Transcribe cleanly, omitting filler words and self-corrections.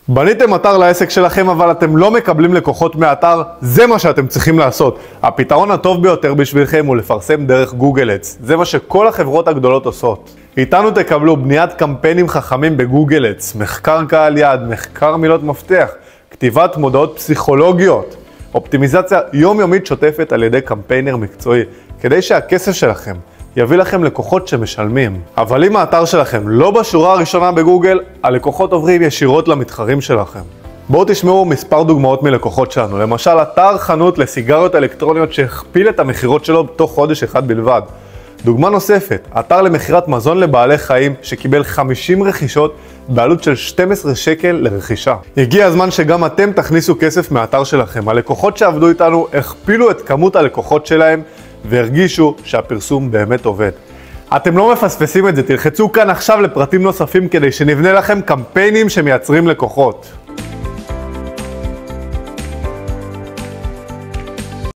בניתם אתר לעסק שלכם, אבל אתם לא מקבלים לקוחות מהאתר, זה מה שאתם צריכים לעשות. הפתרון הטוב ביותר בשבילכם הוא לפרסם דרך גוגל אדס. זה מה שכל החברות הגדולות עושות. איתנו תקבלו בניית קמפיינים חכמים בגוגל אדס, מחקר קהל יעד, מחקר מילות מפתח, כתיבת מודעות פסיכולוגיות, אופטימיזציה יומיומית שוטפת על ידי קמפיינר מקצועי, כדי שהכסף שלכם יביא לכם לקוחות שמשלמים. אבל אם האתר שלכם לא בשורה הראשונה בגוגל, הלקוחות עוברים ישירות למתחרים שלכם. בואו תשמעו מספר דוגמאות מלקוחות שלנו. למשל, אתר חנות לסיגריות אלקטרוניות שהכפיל את המחירות שלו בתוך חודש אחד בלבד. דוגמה נוספת, אתר למכירת מזון לבעלי חיים שקיבל 50 רכישות בעלות של 12 שקל לרכישה. הגיע הזמן שגם אתם תכניסו כסף מהאתר שלכם. הלקוחות שעבדו איתנו הכפילו את כמות הלקוחות שלהם והרגישו שהפרסום באמת עובד. אתם לא מפספסים את זה, תלחצו כאן עכשיו לפרטים נוספים כדי שנבנה לכם קמפיינים שמייצרים לקוחות.